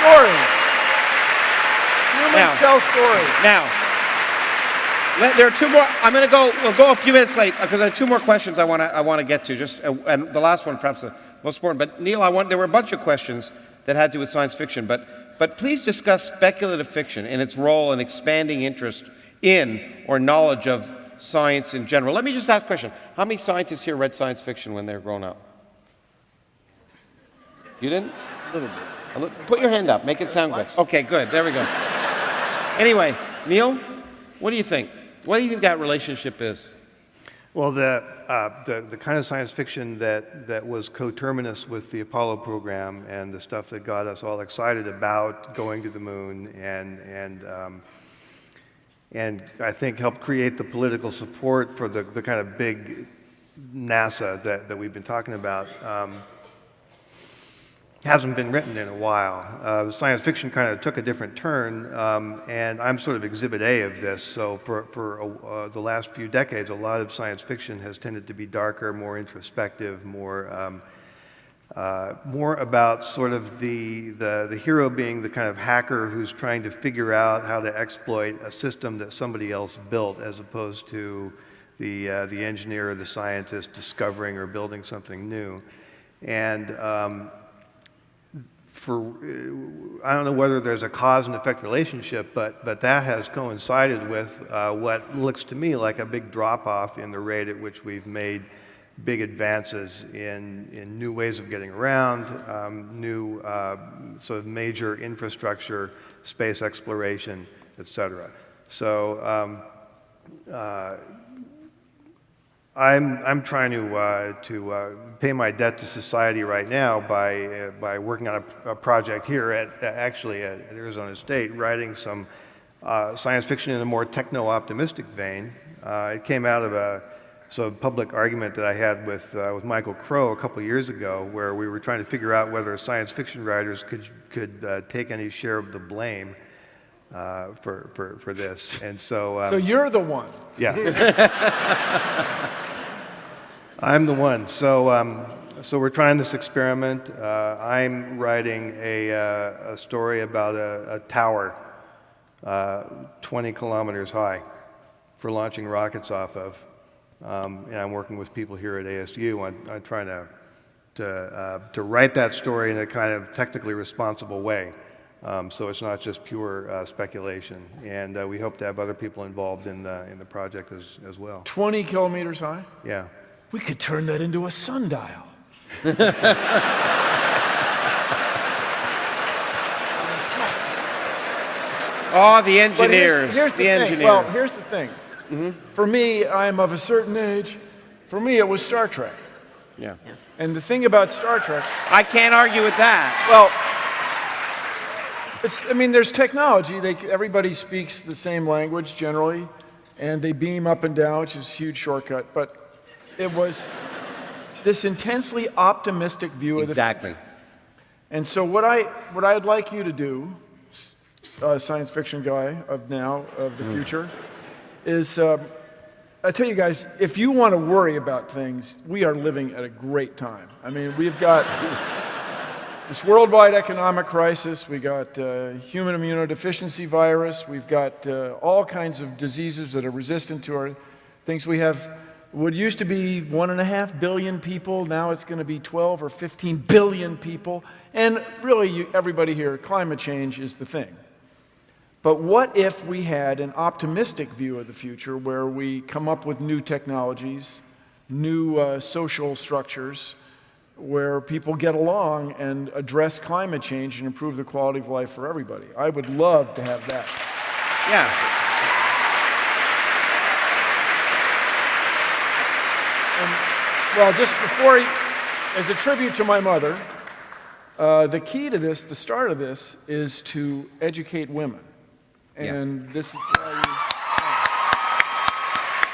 stories. Humans tell stories. Now, there are two more. We'll go a few minutes late because there are two more questions I want to get to. And the last one perhaps the most important. But Neil, there were a bunch of questions that had to do with science fiction. But please discuss speculative fiction and its role in expanding interest in or knowledge of science in general. Let me just ask a question. How many scientists here read science fiction when they were growing up? You didn't? A little bit. Put your hand up. Make it sound good. Okay, good. There we go. Anyway, Neil, what do you think? What do you think that relationship is? Well, the kind of science fiction that was coterminous with the Apollo program and the stuff that got us all excited about going to the moon and I think helped create the political support for the kind of big NASA that we've been talking about. Hasn't been written in a while. Science fiction kind of took a different turn, and I'm sort of exhibit A of this. So for the last few decades, a lot of science fiction has tended to be darker, more introspective, more about sort of the hero being the kind of hacker who's trying to figure out how to exploit a system that somebody else built, as opposed to the engineer or the scientist discovering or building something new. And I don't know whether there's a cause and effect relationship, but that has coincided with what looks to me like a big drop-off in the rate at which we've made big advances in new ways of getting around, new sort of major infrastructure, space exploration, et cetera. So I'm trying to pay my debt to society right now by working on a project here at Arizona State, writing some science fiction in a more techno-optimistic vein. It came out of a sort of public argument that I had with Michael Crow a couple years ago, where we were trying to figure out whether science fiction writers could take any share of the blame for this. And so So you're the one. Yeah. I'm the one. So we're trying this experiment. I'm writing a story about a tower 20 kilometers high for launching rockets off of. And I'm working with people here at ASU on trying to write that story in a kind of technically responsible way. So it's not just pure speculation. And we hope to have other people involved in the project as well. 20 kilometers high? Yeah. We could turn that into a sundial. Oh, the engineers. Here's the thing. Engineers. Well, here's the thing. Mm-hmm. For me, I'm of a certain age. For me, it was Star Trek. Yeah. And the thing about Star Trek... I can't argue with that. Well, there's technology. Everybody speaks the same language generally, and they beam up and down, which is a huge shortcut. But it was this intensely optimistic view of the future. Exactly. And so what I'd like you to do, science fiction guy of the future, is I tell you guys, if you want to worry about things, we are living at a great time. I mean, we've got this worldwide economic crisis, we got human immunodeficiency virus, we've got all kinds of diseases that are resistant to our things. We have what used to be 1.5 billion people, now it's going to be 12 or 15 billion people. And really, everybody here, climate change is the thing. But what if we had an optimistic view of the future where we come up with new technologies, new social structures, where people get along and address climate change and improve the quality of life for everybody? I would love to have that. Yeah. Well, just before, as a tribute to my mother, the key to this, the start of this, is to educate women. And this is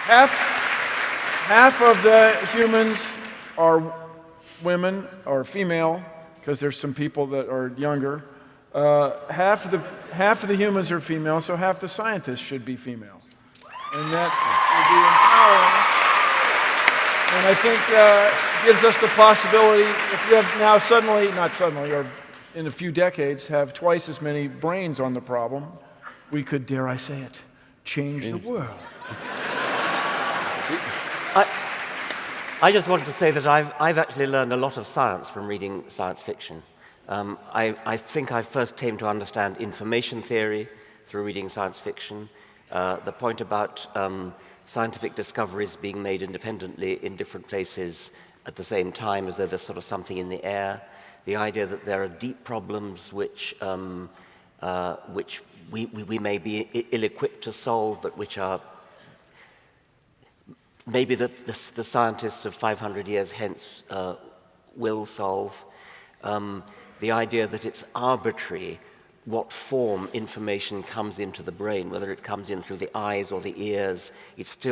half of the humans are women or female, because there's some people that are younger. Half of the humans are female, so half the scientists should be female, and that would be empowering. And I think gives us the possibility, if you have now suddenly, not suddenly, or in a few decades, have twice as many brains on the problem, we could, dare I say it, change the world. I just wanted to say that I've actually learned a lot of science from reading science fiction. I think I first came to understand information theory through reading science fiction. The point about scientific discoveries being made independently in different places at the same time, as though there's sort of something in the air. The idea that there are deep problems which we may be ill-equipped to solve, but which are maybe the scientists of 500 years hence will solve. The idea that it's arbitrary what form information comes into the brain, whether it comes in through the eyes or the ears, it's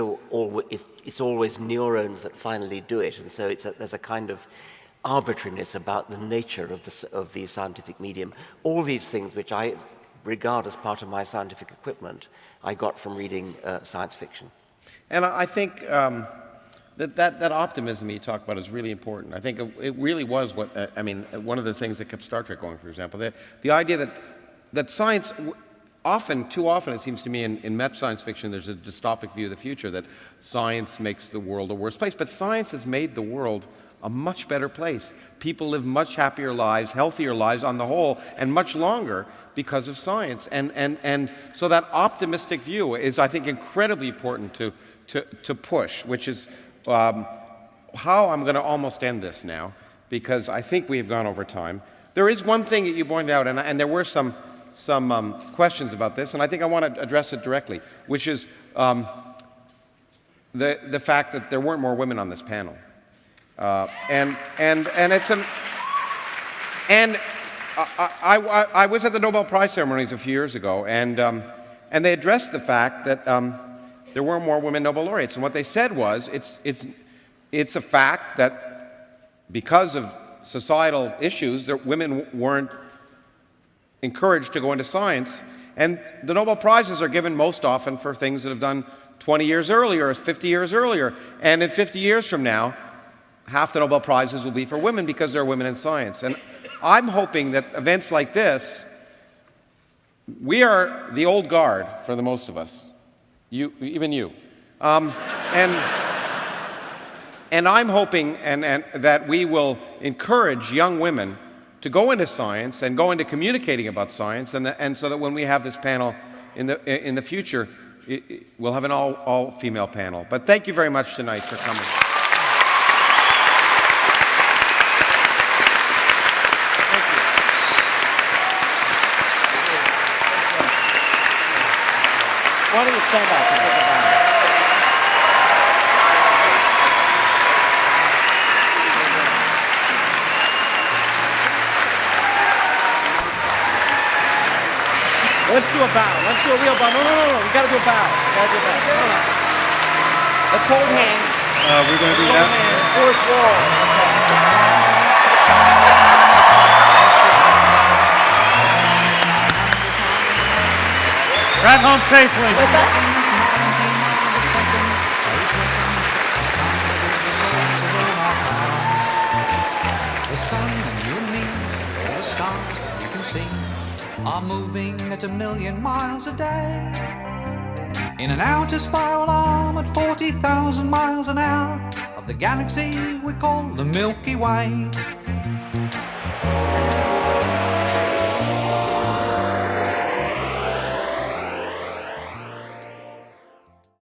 always neurons that finally do it. And so there's a kind of arbitrariness about the nature of the scientific medium. All these things, which I regard as part of my scientific equipment, I got from reading science fiction. And I think that optimism you talk about is really important. I think it really was one of the things that kept Star Trek going, for example. The idea that science, too often it seems to me in Met science fiction, there's a dystopic view of the future that science makes the world a worse place. But science has made the world a much better place. People live much happier lives, healthier lives on the whole, and much longer because of science. And so that optimistic view is, I think, incredibly important to push, which is how I'm going to almost end this now, because I think we have gone over time. There is one thing that you pointed out, and there were some questions about this, and I think I want to address it directly, which is the fact that there weren't more women on this panel. I was at the Nobel Prize ceremonies a few years ago, and they addressed the fact that there were more women Nobel laureates. And what they said was, it's a fact that because of societal issues, that women weren't encouraged to go into science. And the Nobel Prizes are given most often for things that have done 20 years earlier, or 50 years earlier. And in 50 years from now, half the Nobel Prizes will be for women because there are women in science. And I'm hoping that events like this, we are the old guard for the most of us. Even you. And I'm hoping and that we will encourage young women to go into science and go into communicating about science, and so that when we have this panel in the future, we'll have an all-female panel. But thank you very much tonight for coming. Why don't you stand up and take a bow? Let's do a bow. Let's do a real bow. No. We gotta do a bow. No. Let's hold hands. We're going to do that. Fourth wall. Drive home safely. The sun and you and me, all the stars that you can see, are moving at 1,000,000 miles a day in an outer spiral arm at 40,000 miles an hour of the galaxy we call the Milky Way.